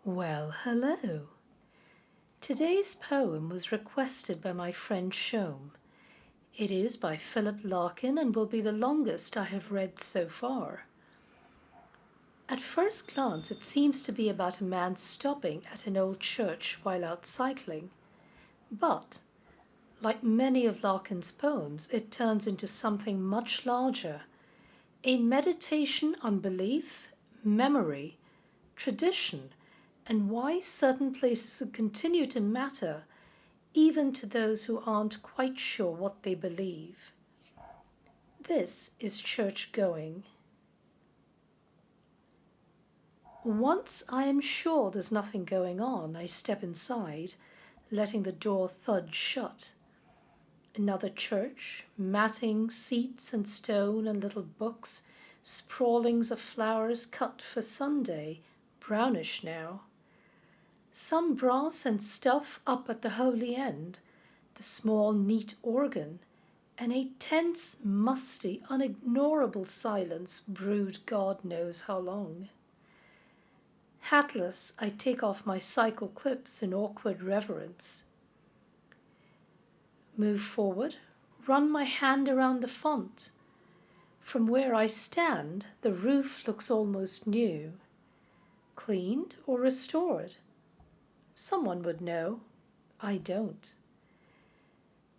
Well, hello. Today's poem was requested by my friend Shom. It is by Philip Larkin and will be the longest I have read so far. At first glance, it seems to be about a man stopping at an old church while out cycling. But, like many of Larkin's poems, it turns into something much larger, a meditation on belief, memory, tradition, and why certain places continue to matter even to those who aren't quite sure what they believe. This is church going. Once I am sure there's nothing going on, I step inside, letting the door thud shut. Another church, matting, seats and stone and little books, sprawlings of flowers cut for Sunday, brownish now. Some brass and stuff up at the holy end, the small neat organ, and a tense, musty, unignorable silence brewed God knows how long. Hatless, I take off my cycle clips in awkward reverence. Move forward, run my hand around the font. From where I stand, the roof looks almost new. Cleaned or restored? Someone would know. I don't.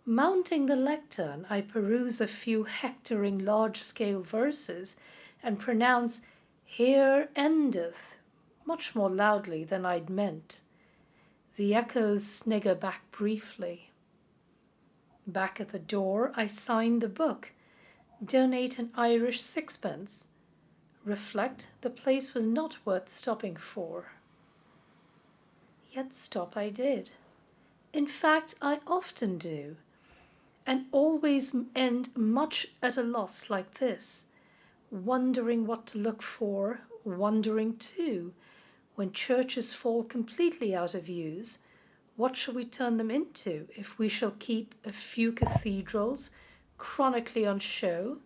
Mounting the lectern, I peruse a few hectoring large-scale verses and pronounce "Here endeth," much more loudly than I'd meant. The echoes snigger back briefly. Back at the door, I sign the book, donate an Irish sixpence, reflect the place was not worth stopping for. Yet stop I did. In fact, I often do, and always end much at a loss like this, wondering what to look for, wondering too, when churches fall completely out of use, what shall we turn them into if we shall keep a few cathedrals chronically on show,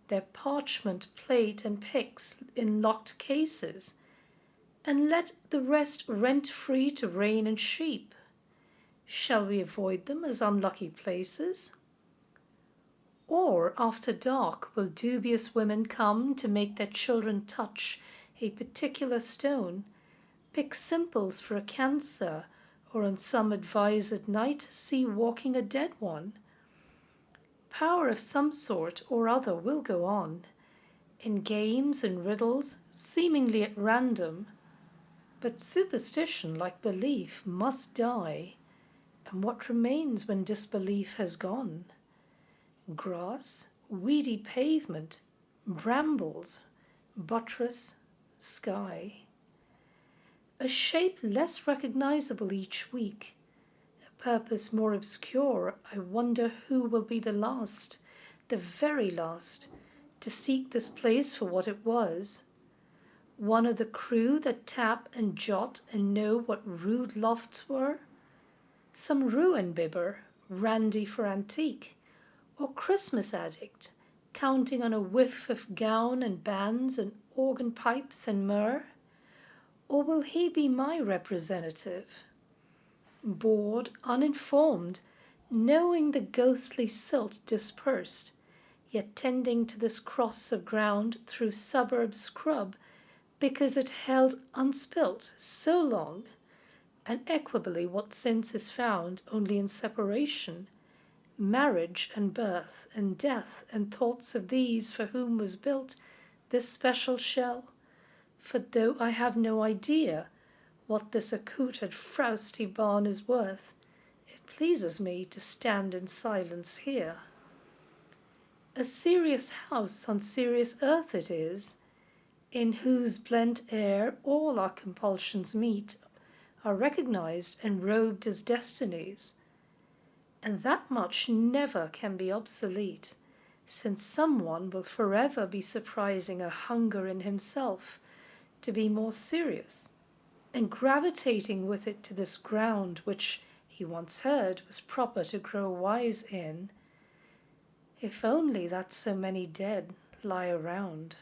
their parchment, plate and pyx in locked cases, and let the rest rent-free to rain and sheep? Shall we avoid them as unlucky places? Or after dark will dubious women come to make their children touch a particular stone, pick simples for a cancer, or on some advised night see walking a dead one? Power of some sort or other will go on, in games and riddles, seemingly at random, but superstition, like belief, must die, and what remains when disbelief has gone? Grass, weedy pavement, brambles, buttress, sky. A shape less recognizable each week, a purpose more obscure. I wonder who will be the last, the very last, to seek this place for what it was. One of the crew that tap and jot and know what rude lofts were? Some ruin bibber, randy for antique, or Christmas addict, counting on a whiff of gown and bands and organ pipes and myrrh? Or will he be my representative? Bored, uninformed, knowing the ghostly silt dispersed, yet tending to this cross of ground through suburb scrub because it held unspilt so long, and equably what sense is found only in separation, marriage and birth and death and thoughts of these for whom was built this special shell? For though I have no idea what this accoutred frowsty barn is worth, it pleases me to stand in silence here. A serious house on serious earth it is, in whose blent air all our compulsions meet, are recognized and robed as destinies. And that much never can be obsolete, since someone will forever be surprising a hunger in himself to be more serious, and gravitating with it to this ground which he once heard was proper to grow wise in. If only that so many dead lie around.